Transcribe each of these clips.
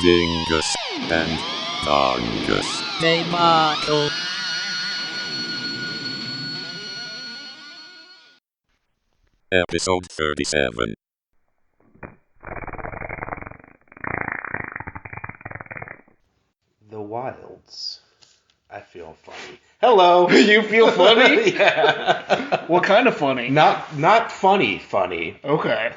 Dingus and Dongus. Tomato. Episode 37. The Wilds. I feel funny. Hello. You feel funny? Yeah. What kind of funny? Not funny. Okay.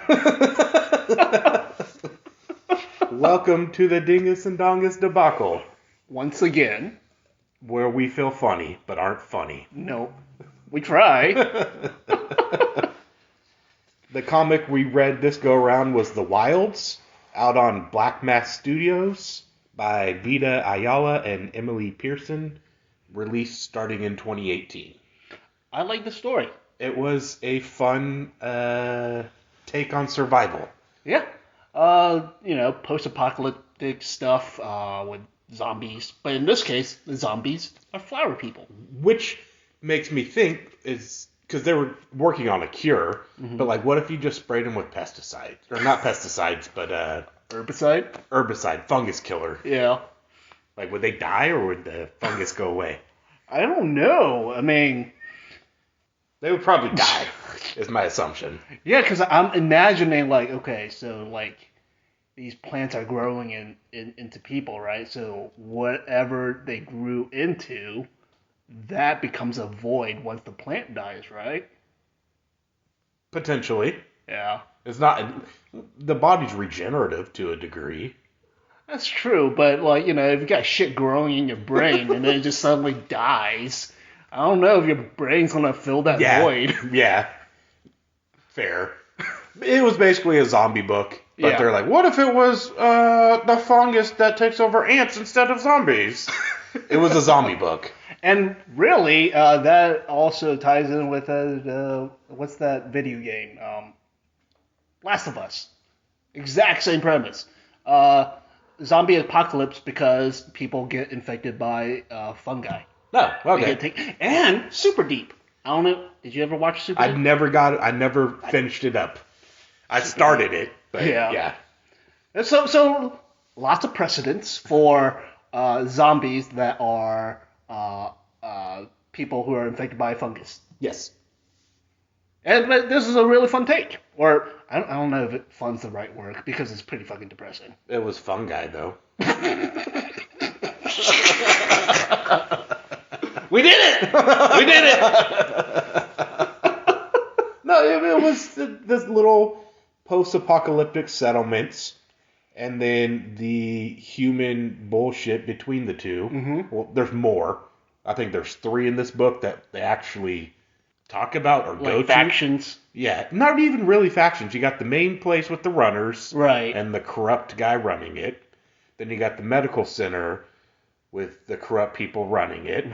Welcome to the Dingus and Dongus debacle, Once again, where we feel funny but aren't funny. no. We try. The comic we read this go around was The Wilds, out on Black Mass Studios by Vita, Ayala, and Emily Pearson, released starting in 2018. I like the story. It was a fun take on survival. Yeah. Post-apocalyptic stuff with zombies. But in this case, the zombies are flower people. Which makes me think is because they were working on a cure, but like, what if you just sprayed them with pesticides, or not pesticides, but Herbicide? fungus killer? Yeah. Like, would they die or would the fungus go away? I don't know. I mean, They would probably die, is my assumption. yeah, because I'm imagining, like, okay, so, like, these plants are growing into people, right? So whatever they grew into, that becomes a void once the plant dies, right? Potentially. Yeah. It's not. The body's regenerative to a degree. That's true, but, like, if you got shit growing in your brain and then it just suddenly dies, I don't know if your brain's gonna fill that void. Yeah. Fair. It was basically a zombie book, but Yeah. they're like, what if it was the fungus that takes over ants instead of zombies? It was a zombie book. And really, that also ties in with what's that video game? Last of Us. Exact same premise. Zombie apocalypse because people get infected by fungi. No, They okay. get and super deep. I don't know. Did you ever watch Super I Deep? never finished it up. I started it, but Yeah. So lots of precedents for zombies that are people who are infected by fungus. Yes. And but this is a really fun take. Or I don't know if fun's the right word because it's pretty fucking depressing. It was fungi, though. We did it! We did it! No, it was this little post-apocalyptic settlements, and then the human bullshit between the two. Mm-hmm. Well, there's more. I think there's 3 in this book that they actually talk about or go Like to. factions. Yeah, not even really factions. You got the main place with the runners, Right. and the corrupt guy running it. Then you got the medical center with the corrupt people running it.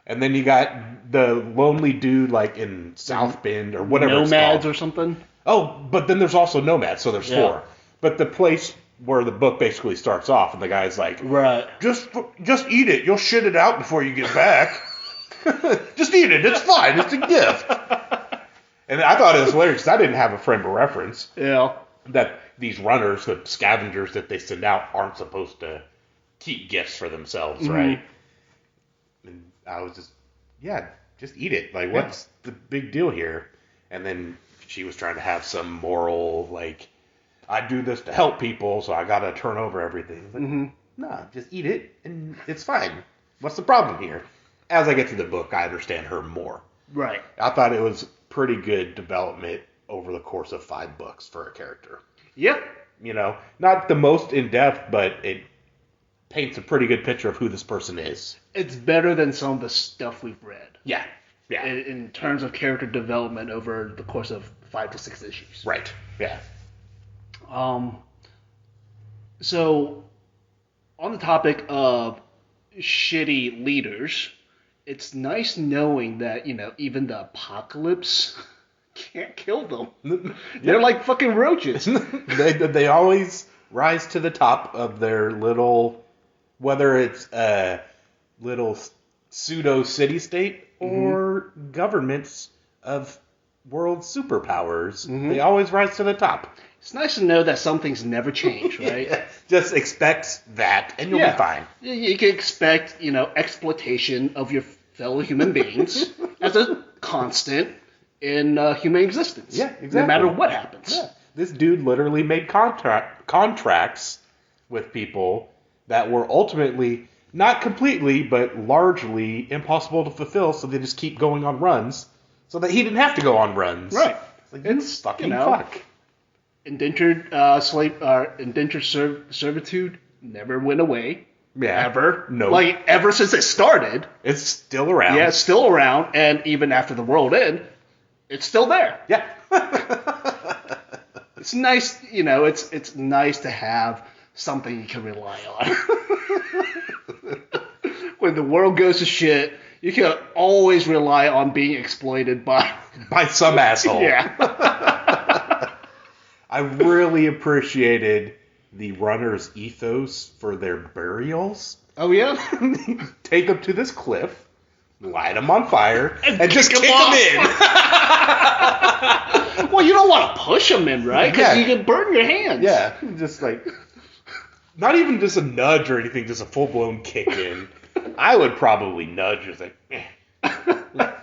And then you got the lonely dude like in South Bend or whatever Nomads it's called. or something. Oh, but then there's also Nomads, so there's 4. But the place where the book basically starts off, and the guy's like, Right. just eat it. You'll shit it out before you get back. Just eat it. It's fine. It's a gift. And I thought it was hilarious because I didn't have a frame of reference Yeah. that these runners, the scavengers that they send out, aren't supposed to keep gifts for themselves, right? And I was just eat it. Like, what's the big deal here? And then she was trying to have some moral, like, I do this to help people, so I gotta turn over everything. Like, no, just eat it, and it's fine. What's the problem here? As I get to the book, I understand her more. Right. I thought it was pretty good development over the course of 5 books for a character. Yep. Not the most in-depth, but it paints a pretty good picture of who this person is. It's better than some of the stuff we've read. Yeah. Yeah. In terms of character development over the course of 5 to 6 issues. Right. Yeah. So, on the topic of shitty leaders, it's nice knowing that, even the apocalypse can't kill them. They're like fucking roaches. they always rise to the top of their little, whether it's a little pseudo city-state or governments of world's superpowers, they always rise to the top. It's nice to know that some things never change, right? Yeah. Just expect that, and you'll be fine. You can expect, exploitation of your fellow human beings as a constant in human existence. Yeah, exactly. No matter what happens. Yeah. This dude literally made contracts with people that were ultimately, not completely, but largely impossible to fulfill, so they just keep going on runs, so that he didn't have to go on runs. Right. It's fucking fuck. Indentured servitude never went away. Yeah. Ever. No. Like, ever since it started. It's still around. Yeah, it's still around, and even after the world end, it's still there. Yeah. It's nice, it's nice to have something you can rely on. When the world goes to shit, you can always rely on being exploited by some asshole. Yeah. I really appreciated the runner's ethos for their burials. Oh, yeah? Take them to this cliff, light them on fire, and just kick them off. in. Well, you don't want to push them in, right? Because you can burn your hands. Yeah, just like, not even just a nudge or anything, just a full-blown kick in. I would probably nudge, just like,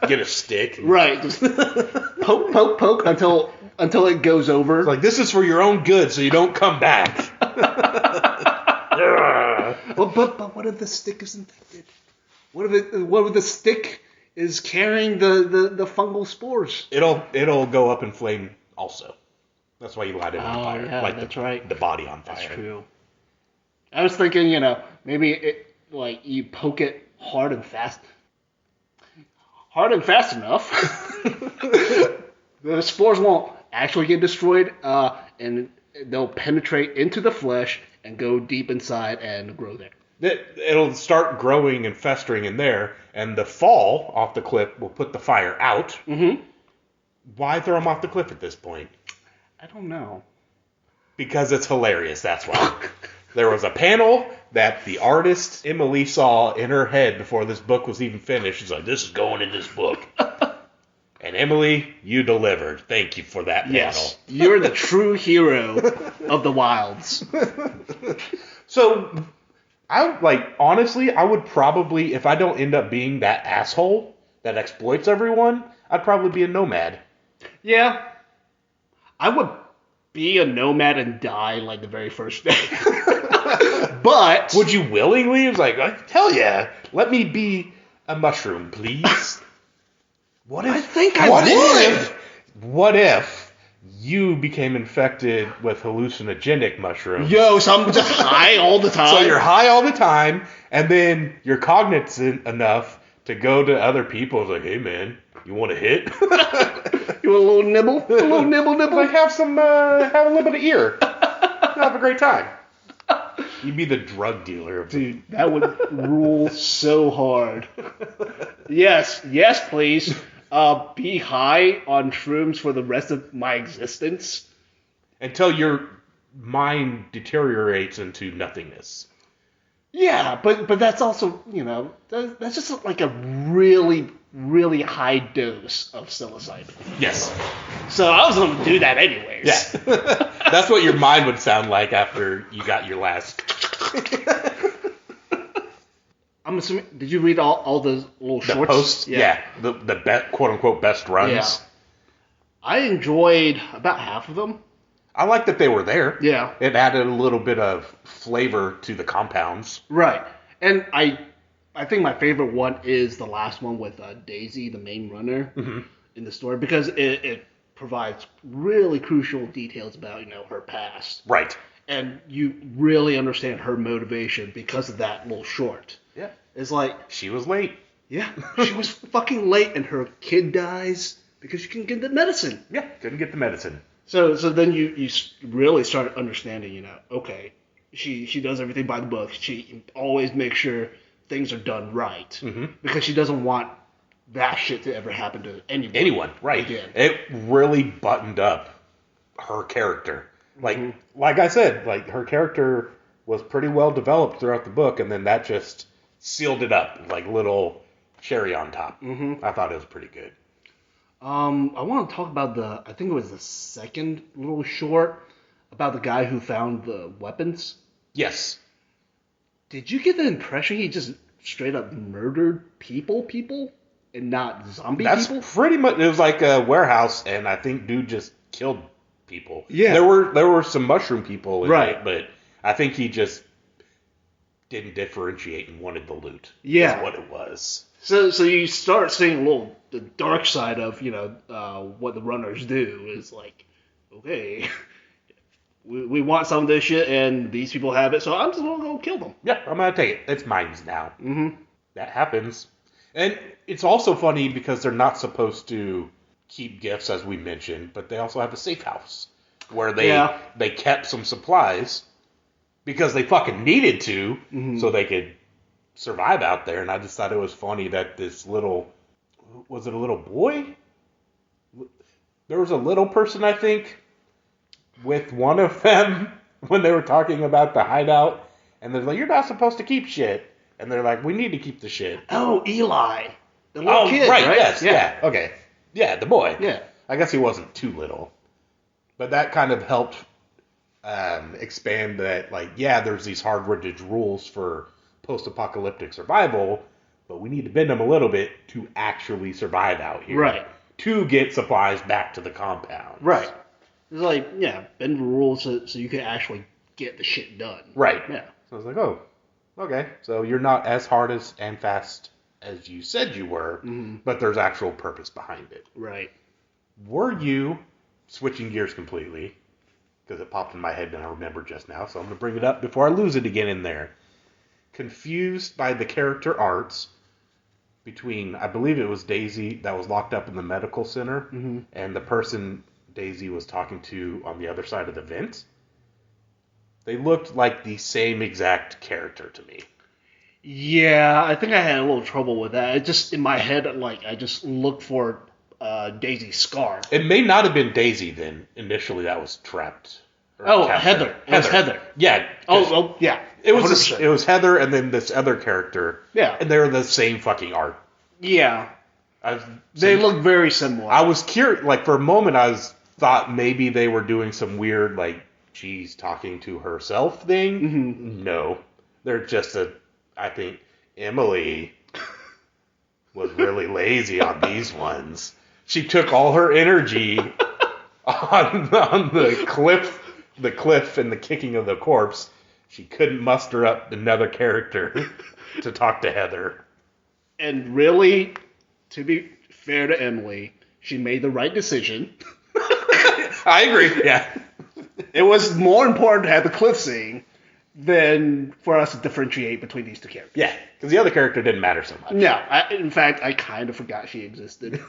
get a stick. Right. Just poke until it goes over. It's like, this is for your own good, so you don't come back. But what if the stick is infected? What if the stick is carrying the fungal spores? It'll go up in flame also. That's why you light it on fire. Yeah, like that's right. The body on fire. That's true. I was thinking, maybe you poke it hard and fast enough, the spores won't actually get destroyed, and they'll penetrate into the flesh and go deep inside and grow there. It'll start growing and festering in there, and the fall off the cliff will put the fire out. Mm-hmm. Why throw them off the cliff at this point? I don't know. Because it's hilarious, that's why. There was a panel that the artist Emily saw in her head before this book was even finished. She's like, this is going in this book. And Emily, you delivered. Thank you for that panel. Yes, you're the true hero of the wilds. So, honestly, I would probably, if I don't end up being that asshole that exploits everyone, I'd probably be a nomad. Yeah. I would be a nomad and die the very first day. But would you willingly? It was like, hell yeah, let me be a mushroom, please. What if? I think I would. What if you became infected with hallucinogenic mushrooms? Yo, so I'm just high all the time. So you're high all the time, and then you're cognizant enough to go to other people. It's like, hey man, you want a hit? You want a little nibble? A little nibble? Like have a little bit of ear. You'll have a great time. You'd be the drug dealer. Dude, that would rule so hard. Yes, please. Be high on shrooms for the rest of my existence. Until your mind deteriorates into nothingness. Yeah, but that's also, that's just like a really, really high dose of psilocybin. Yes. So I was going to do that anyways. Yeah. That's what your mind would sound like after you got your last. I'm assuming, did you read all those little shorts? The posts? Yeah. The quote-unquote best runs. Yeah. I enjoyed about half of them. I like that they were there. Yeah. It added a little bit of flavor to the compounds. Right. And I think my favorite one is the last one with Daisy, the main runner, in the story, because it provides really crucial details about, her past. Right. And you really understand her motivation because of that little short. Yeah. It's like... She was late. Yeah. She was fucking late, and her kid dies because she couldn't get the medicine. Yeah, couldn't get the medicine. So then you really start understanding, okay, she does everything by the book. She always makes sure things are done right. Because she doesn't want that shit to ever happen to anyone. Right. Again. It really buttoned up her character. Like I said, her character was pretty well developed throughout the book, and then that just sealed it up, like little cherry on top. I thought it was pretty good. I want to talk about I think it was the second little short about the guy who found the weapons. Yes. Did you get the impression he just straight up murdered people, and not zombie That's people? pretty much. It was like a warehouse, and I think dude just killed people. Yeah. There were some mushroom people in Right. it, but I think he just didn't differentiate and wanted the loot. Yeah. Is what it was. So you start seeing the dark side of what the runners do is like, okay, we want some of this shit and these people have it, so I'm just gonna go kill them. Yeah, I'm gonna take it. It's mine now. Mm-hmm. That happens, and it's also funny because they're not supposed to keep gifts, as we mentioned, but they also have a safe house where they kept some supplies because they fucking needed to, so they could survive out there. And I just thought it was funny that this was it a little boy? There was a little person, I think, with one of them when they were talking about the hideout, and they're like, "You're not supposed to keep shit," and they're like, "We need to keep the shit." Oh, Eli, the little kid, right? right? Yes, yeah, okay, yeah, the boy. Yeah. I guess he wasn't too little, but that kind of helped expand that. Like, yeah, there's these hard-written rules for post-apocalyptic survival, but we need to bend them a little bit to actually survive out here. Right. To get supplies back to the compound. Right. It's like, yeah, bend the rules so you can actually get the shit done. Right. Yeah. So I was like, oh, okay. So you're not as hard and fast as you said you were, but there's actual purpose behind it. Right. Were you, switching gears completely, because it popped in my head and I remember just now, so I'm going to bring it up before I lose it again in there, confused by the character arts between, I believe it was Daisy that was locked up in the medical center, and the person Daisy was talking to on the other side of the vent? They looked like the same exact character to me. Yeah, I think I had a little trouble with that. It just, in my head, like, I just looked for Daisy's scar. It may not have been Daisy then, initially that was trapped. Heather. It was Heather. Yeah. Oh, yeah. It was Heather and then this other character. Yeah. And they were the same fucking art. Yeah. They look very similar. I was curious, like, for a moment thought maybe they were doing some weird, like, she's talking to herself thing. No. They're just I think Emily was really lazy on these ones. She took all her energy on the cliff and the kicking of the corpse. She couldn't muster up another character to talk to Heather. And really, to be fair to Emily, she made the right decision. I agree. Yeah. It was more important to have the cliff scene than for us to differentiate between these two characters. Yeah, because the other character didn't matter so much. No, in fact, I kind of forgot she existed.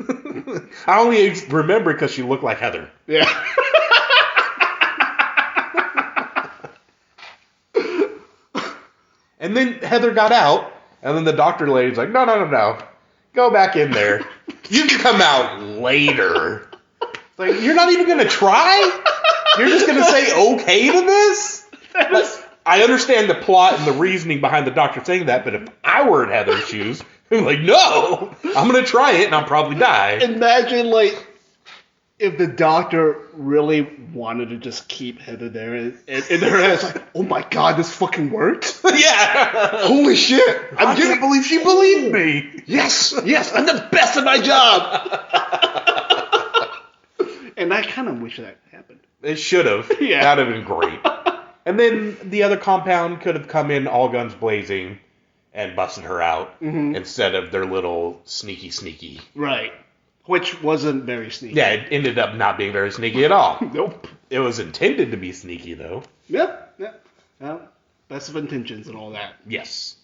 I only remember because she looked like Heather. Yeah. And then Heather got out, and then the doctor lady's like, no. Go back in there. You can come out later. It's like, you're not even going to try? You're just going to say okay to this? I understand the plot and the reasoning behind the doctor saying that, but if I were in Heather's shoes, I'm like, no, I'm going to try it and I'll probably die. Imagine, like, if the doctor really wanted to just keep Heather there, and in her head, it's like, oh my god, this fucking worked? Yeah. Holy shit. I can't believe she believed me. Yes, I'm the best at my job. And I kind of wish that happened. It should have. Yeah. That would have been great. And then the other compound could have come in all guns blazing and busted her out instead of their little sneaky. Right. Which wasn't very sneaky. Yeah, it ended up not being very sneaky at all. Nope. It was intended to be sneaky, though. Yeah. Well, best of intentions and all that. Yes.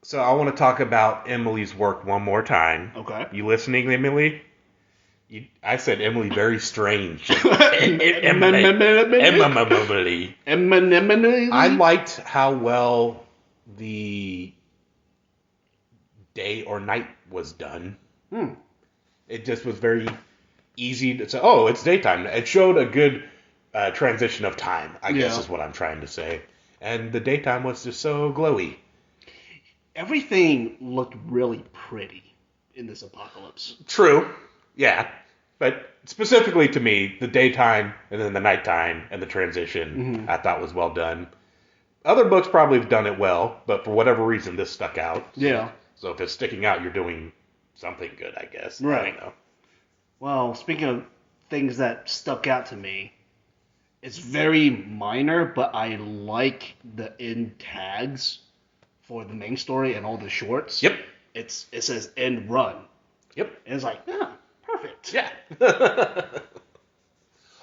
So I want to talk about Emily's work one more time. Okay. You listening, Emily? I said Emily very strange. Emily. I liked how well the day or night was done. It just was very easy to say, oh, it's daytime. It showed a good transition of time, I guess is what I'm trying to say. And the daytime was just so glowy. Everything looked really pretty in this apocalypse. True. Yeah, but specifically to me, the daytime and then the nighttime and the transition I thought was well done. Other books probably have done it well, but for whatever reason, this stuck out. Yeah. So if it's sticking out, you're doing something good, I guess. Right. I don't know. Well, speaking of things that stuck out to me, it's very minor, but I like the end tags for the main story and all the shorts. Yep. It says end run. Yep. And it's like, yeah, perfect. Yeah.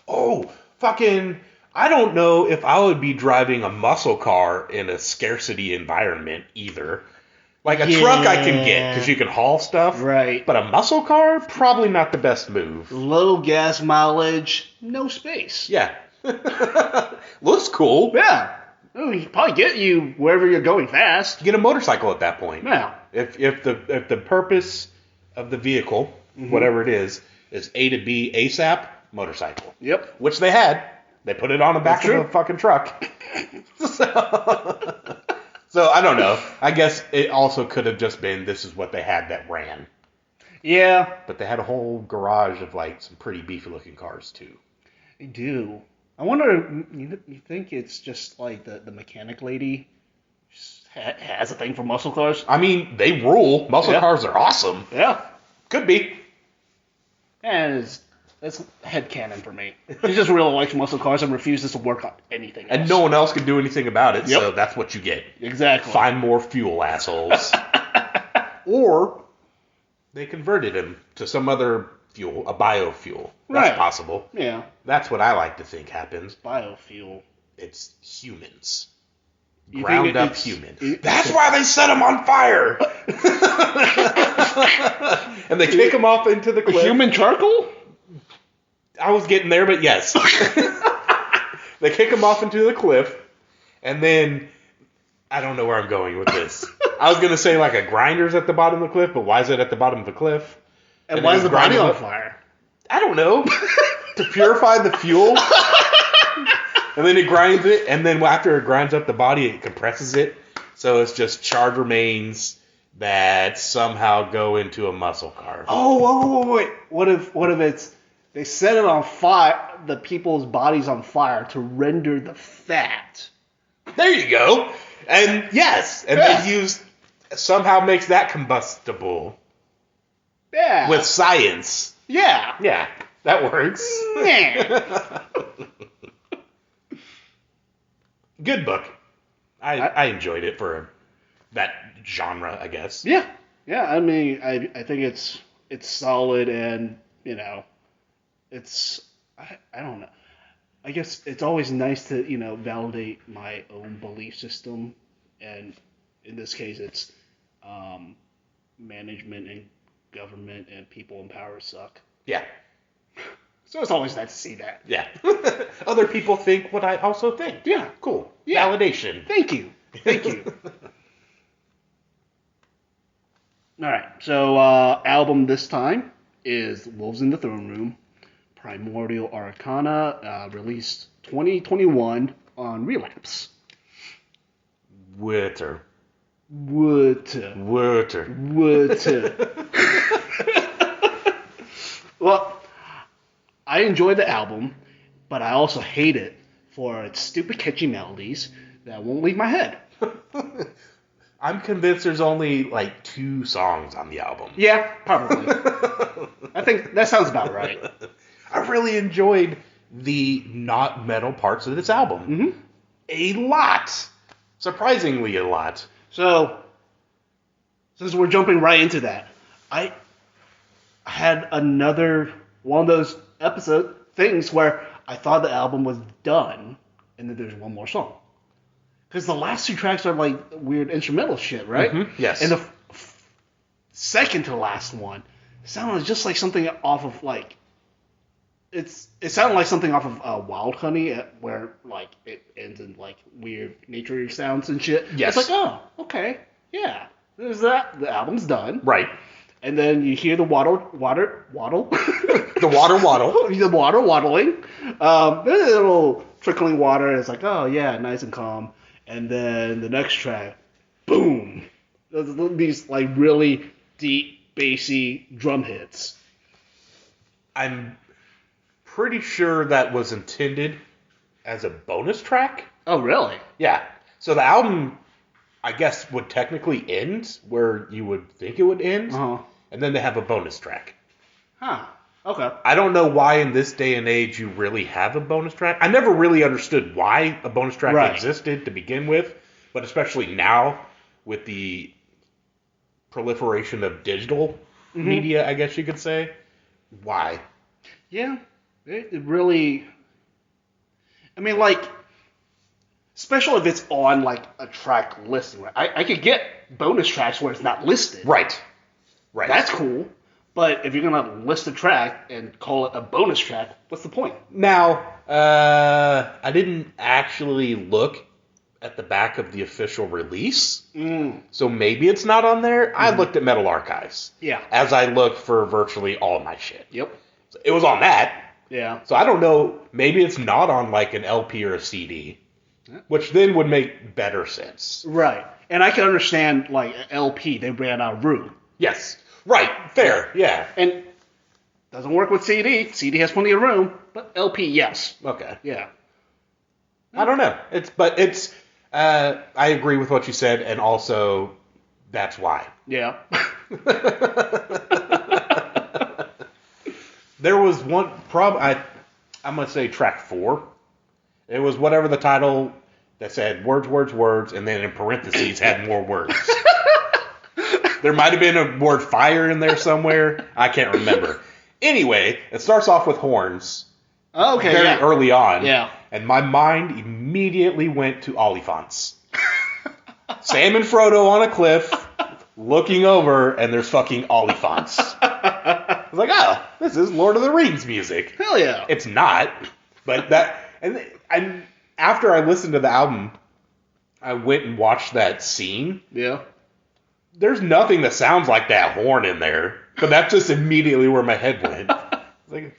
Oh, fucking... I don't know if I would be driving a muscle car in a scarcity environment either. Like a truck I can get because you can haul stuff. Right. But a muscle car, probably not the best move. Low gas mileage, no space. Yeah. Looks cool. Yeah. Well, he probably get you wherever you're going fast. Get a motorcycle at that point. Yeah. If the purpose of the vehicle, whatever it is A to B ASAP, motorcycle. Yep. Which they had. They put it on the back That's of true. a fucking truck. So I don't know. I guess it also could have just been this is what they had that ran. Yeah. But they had a whole garage of like some pretty beefy looking cars too. They do. I wonder, you think it's just like the mechanic lady just has a thing for muscle cars? I mean, they rule. Muscle Yeah. cars are awesome. Yeah. Could be. And that's headcanon for me. He just really likes muscle cars and refuses to work on anything else. And no one else can do anything about it, Yep. so that's what you get. Exactly. Find more fuel, assholes. Or they converted him to some other fuel, a biofuel. That's Right. possible. Yeah. That's what I like to think happens. Biofuel. It's humans. You Ground think up it's- humans. it- That's why they set him on fire! And they kick him off into the cliff. Human charcoal? I was getting there, but yes. They kick him off into the cliff, and then I don't know where I'm going with this. I was gonna say like a grinder's at the bottom of the cliff, but why is it at the bottom of the cliff? And And why then is the body grind on it up. fire? I don't know. To purify the fuel. And then it grinds it, and then after it grinds up the body, it compresses it. So it's just charred remains that somehow go into a muscle car. Oh, wait. What if it's they set it on fire, the people's bodies on fire to render the fat? There you go. And yes, and Yeah. they use somehow makes that combustible Yeah. with science. yeah. Yeah, that works. Yeah. Good book. I enjoyed it for that genre, I guess. Yeah. Yeah. I mean, I think it's solid, and it's I don't know. I guess it's always nice to validate my own belief system, and in this case, it's management and government and people in power suck. Yeah. So it's always nice to see that. Yeah. Other people think what I also think. Yeah. Cool. Yeah. Validation. Thank you. Thank you. All right. So album this time is Wolves in the Throne Room, Primordial Arcana, released 2021 on Relapse. Witter. What? Well, I enjoyed the album, but I also hate it for its stupid catchy melodies that won't leave my head. I'm convinced there's only like 2 songs on the album. Yeah, probably. I think that sounds about right. I really enjoyed the not metal parts of this album. Mm-hmm. A lot. Surprisingly a lot. So, since we're jumping right into that, I had another one of those episode things where I thought the album was done, and then there's one more song. Because the last 2 tracks are like weird instrumental shit, right? Mm-hmm. Yes. And the second to last one sounded just like something off of like it sounded like something off of Wild Honey, where like it ends in like weird nature sounds and shit. Yes. It's like, oh, okay, yeah, there's that. The album's done. Right. And then you hear the waddle. The water waddle. The water waddling. There's a little trickling water. And it's like, oh yeah, nice and calm. And then the next track, boom. These like really deep, bassy drum hits. I'm pretty sure that was intended as a bonus track. Oh, really? Yeah. So the album, I guess, would technically end where you would think it would end, and then they have a bonus track. Huh. Okay. I don't know why in this day and age you really have a bonus track. I never really understood why a bonus track existed to begin with, but especially now with the proliferation of digital media, I guess you could say. Why? Yeah. It really... I mean, like, especially if it's on, like, a track listing. Right? I could get bonus tracks where it's not listed. Right. That's cool. But if you're going to list a track and call it a bonus track, what's the point? Now, I didn't actually look at the back of the official release, so maybe it's not on there. I looked at Metal Archives. Yeah. As I look for virtually all my shit. Yep. So it was on that. Yeah. So I don't know, maybe it's not on like an LP or a CD, which then would make better sense. Right. And I can understand, like, an LP, they ran out of room. Yes. Right. Fair. Yeah. And doesn't work with CD. CD has plenty of room, but LP, yes. Okay. Yeah. I don't know. I agree with what you said, and also that's why. Yeah. There was one problem. I'm gonna say track 4. It was whatever the title that said words, and then in parentheses had more words. There might have been a word fire in there somewhere. I can't remember. Anyway, it starts off with horns. Okay. Very early on. Yeah. And my mind immediately went to Oliphaunts. Sam and Frodo on a cliff, looking over, and there's fucking Oliphaunts. I was like, oh, this is Lord of the Rings music. Hell yeah. It's not, but that, and after I listened to the album, I went and watched that scene. Yeah. There's nothing that sounds like that horn in there, but that's just immediately where my head went.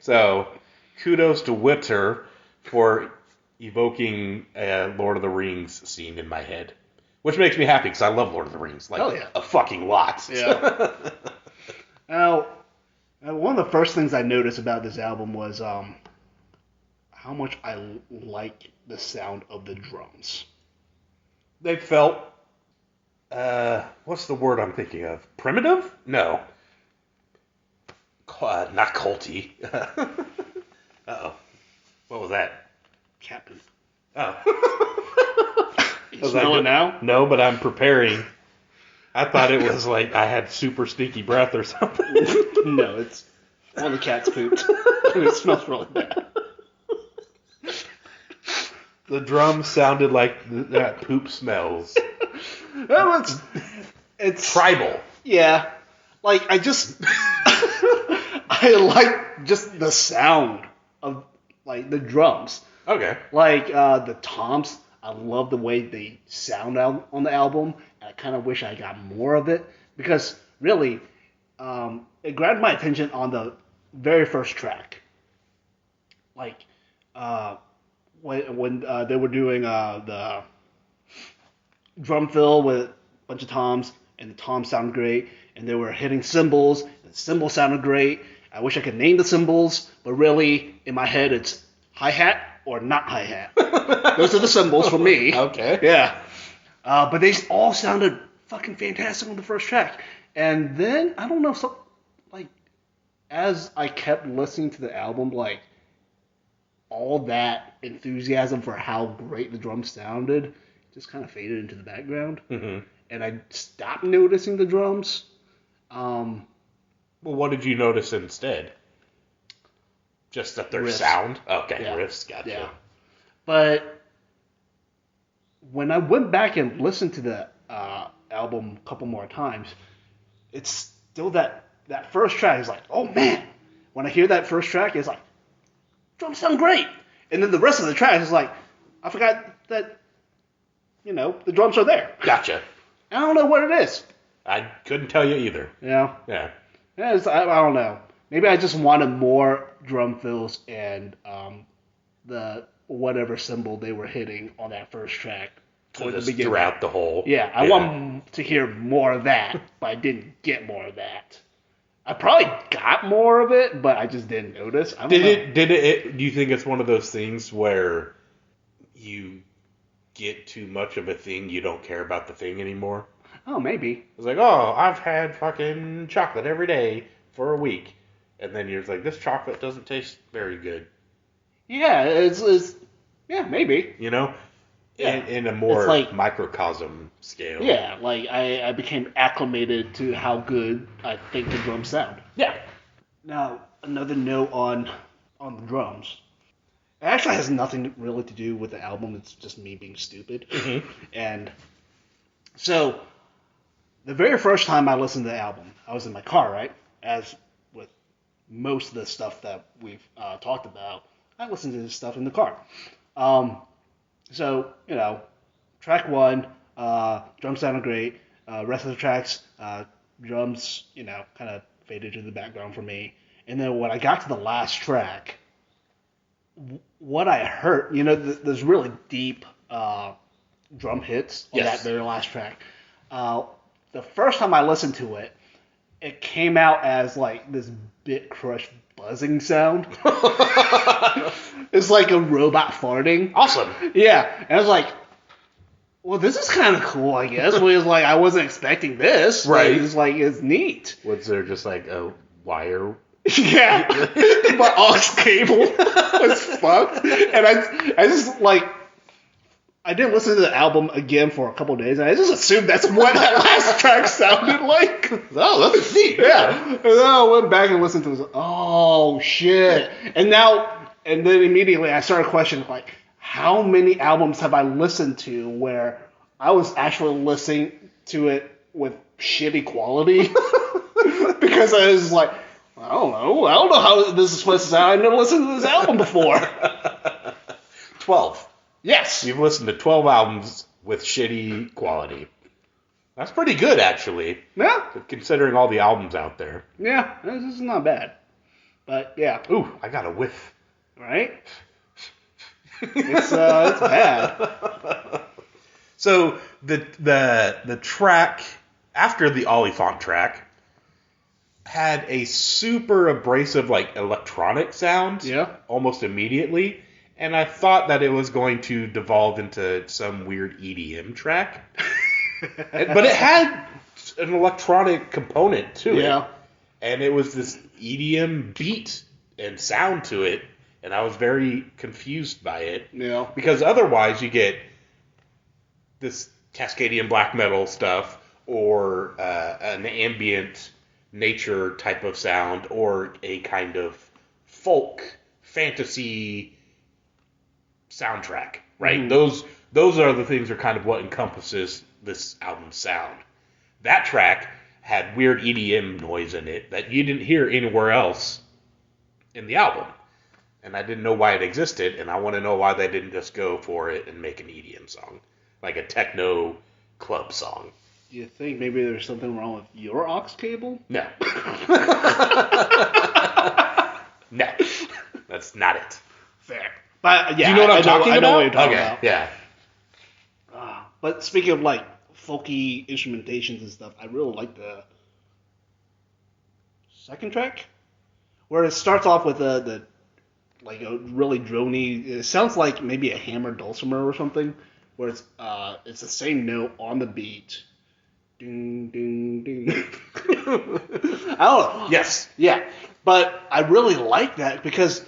So, kudos to Witter for evoking a Lord of the Rings scene in my head. Which makes me happy, because I love Lord of the Rings. Like, a fucking lot. Yeah. Now, one of the first things I noticed about this album was how much I like the sound of the drums. They felt, what's the word I'm thinking of? Primitive? No. Not culty. Uh-oh. What was that? Cat poop. Oh. You smell it now? No, but I'm preparing. I thought it was like I had super stinky breath or something. No, it's all the cats pooped. And it smells really bad. The drums sounded like that poop smells. Well, it's tribal. Yeah. Like, I like just the sound of, like, the drums. Okay. Like, the toms, I love the way they sound out on the album. I kind of wish I got more of it. Because, really, it grabbed my attention on the very first track. Like, when they were doing the drum fill with a bunch of toms, and the toms sounded great, and they were hitting cymbals, and the cymbals sounded great. I wish I could name the cymbals, but really, in my head, it's hi-hat or not hi-hat. Those are the cymbals for me. Okay. Yeah. But they all sounded fucking fantastic on the first track. And then, I don't know, like, as I kept listening to the album, like, all that enthusiasm for how great the drums sounded just kind of faded into the background. Mm-hmm. And I stopped noticing the drums. Well, what did you notice instead? Just that their Riffs. sound? Okay, Yeah. riffs, gotcha. Yeah. But when I went back and listened to the album a couple more times, it's still that first track is like, oh man. When I hear that first track, it's like, drums sound great. And then the rest of the track is like, I forgot that, the drums are there. Gotcha. I don't know what it is. I couldn't tell you either. Yeah. Yeah. I don't know. Maybe I just wanted more drum fills and the whatever cymbal they were hitting on that first track toward the beginning. Throughout the whole. Yeah, I want to hear more of that, but I didn't get more of that. I probably got more of it, but I just didn't notice. I don't know. Did it? Do you think it's one of those things where you get too much of a thing, you don't care about the thing anymore? Oh, maybe. It's like, oh, I've had fucking chocolate every day for a week, and then you're like, this chocolate doesn't taste very good. Yeah, it's yeah, maybe. You know, Yeah. in a more It's like- microcosm scale. Yeah, like I became acclimated to how good I think the drums sound. Yeah. Now, another note on the drums. It actually has nothing really to do with the album. It's just me being stupid. Mm-hmm. And so, the very first time I listened to the album, I was in my car, right? As with most of the stuff that we've talked about, I listened to this stuff in the car. So, track one, drums sounded great. Rest of the tracks, drums, kind of faded to the background for me. And then when I got to the last track, what I heard, there's really deep drum hits on that very last track. The first time I listened to it, it came out as like this bit crush buzzing sound. It's like a robot farting. Awesome. Yeah, and I was like, well, this is kind of cool, I guess. But it was like, I wasn't expecting this. Right. It's neat. Was there just like a wire? Yeah. My aux cable was fucked. And I just, I didn't listen to the album again for a couple of days, and I just assumed that's what that last track sounded like. Oh, that's neat. Yeah. And then I went back and listened to it. I was like, oh, shit. And then immediately I started questioning, like, how many albums have I listened to where I was actually listening to it with shitty quality? Because I was like, I don't know how this is supposed to sound. I've never listened to this album before. 12. Yes. You've listened to 12 albums with shitty quality. That's pretty good, actually, Yeah. considering all the albums out there. Yeah. This is not bad. But, yeah. Ooh, I got a whiff. Right? It's bad. So the track after the Oliphant track had a super abrasive like electronic sound. Yeah. Almost immediately, and I thought that it was going to devolve into some weird EDM track, but it had an electronic component to it. Yeah. And it was this EDM beat and sound to it, and I was very confused by it. Yeah. Because otherwise you get this Cascadian black metal stuff, or an ambient nature type of sound, or a kind of folk fantasy soundtrack, right? Mm. Those are the things that are kind of what encompasses this album's sound. That track had weird EDM noise in it that you didn't hear anywhere else in the album. And I didn't know why it existed, and I want to know why they didn't just go for it and make an EDM song. Like a techno club song. Do you think maybe there's something wrong with your aux cable? No. No. That's not it. Fair. But, yeah. Do you know what I'm talking about? I know what you're talking Okay, about. yeah. But speaking of, folky instrumentations and stuff, I really like the second track, where it starts off with a really drony. It sounds like maybe a hammered dulcimer or something, where it's the same note on the beat. Ding ding ding. I don't know. Yes. Yeah, but I really like that because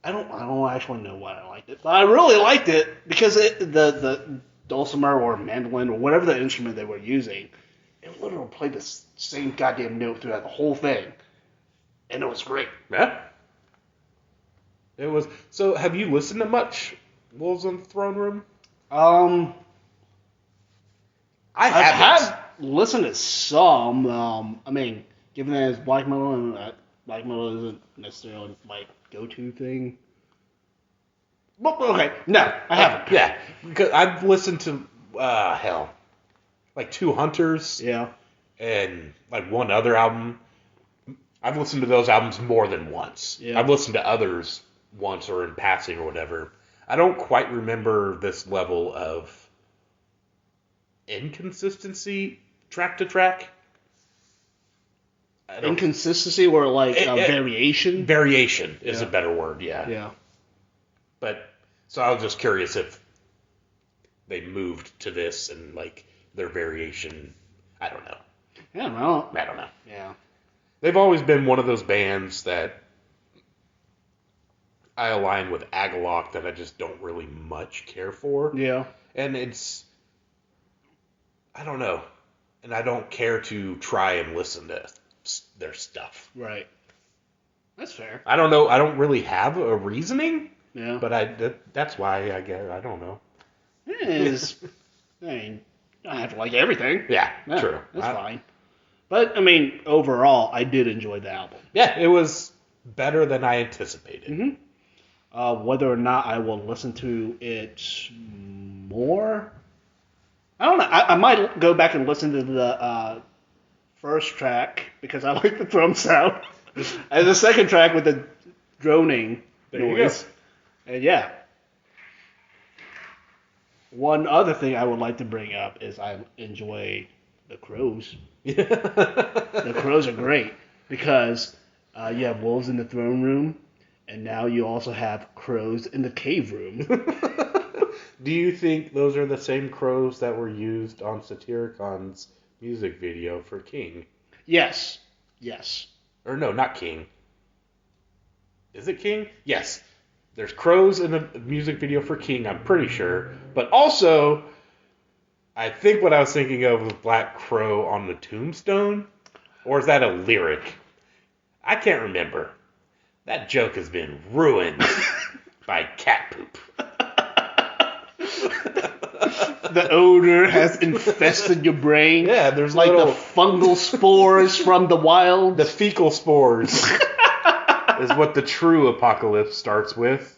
I don't actually know why I liked it, but I really liked it because the dulcimer or mandolin or whatever the instrument they were using, it literally played the same goddamn note throughout the whole thing, and it was great. Yeah. It was. So, have you listened to much Wolves on the Throne Room? I've haven't. had listened to some. I mean, given that it's black metal and black metal isn't necessarily my go-to thing. But, okay, no, I haven't. Yeah, because I've listened to like Two Hunters. Yeah. And like one other album. I've listened to those albums more than once. Yeah. I've listened to others once or in passing or whatever. I don't quite remember this level of inconsistency track to track. inconsistency or like variation. Variation is a better word, yeah. Yeah. But so I was just curious if they moved to this and like their variation. I don't know. Yeah, well, I don't know. yeah. They've always been one of those bands that I align with Agalloch that I just don't really much care for. Yeah. And I don't know. And I don't care to try and listen to their stuff. Right. That's fair. I don't know. I don't really have a reasoning. Yeah. But that's why I guess. I don't know. It is. I mean, I have to like everything. Yeah, true. That's fine. But, I mean, overall, I did enjoy the album. Yeah, it was better than I anticipated. Mm-hmm. Whether or not I will listen to it more, I don't know. I might go back and listen to the first track because I like the drum sound. And the second track with the droning noise. And yeah. One other thing I would like to bring up is I enjoy the crows. The crows are great because you have wolves in the throne room, and now you also have crows in the cave room. Do you think those are the same crows that were used on Satiricon's music video for King? Yes. Yes. Or no, not King. Is it King? Yes. There's crows in the music video for King, I'm pretty sure. But also, I think what I was thinking of was Black Crow on the tombstone. Or is that a lyric? I can't remember. That joke has been ruined by cat poop. The odor has infested your brain. Yeah, there's like the fungal spores from the wild. The fecal spores is what the true apocalypse starts with.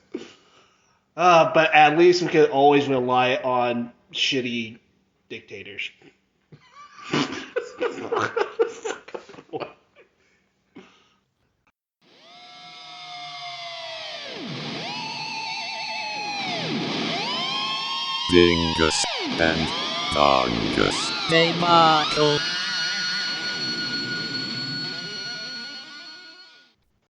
But at least we can always rely on shitty dictators. Dingus and Dongus. Hey, Marco.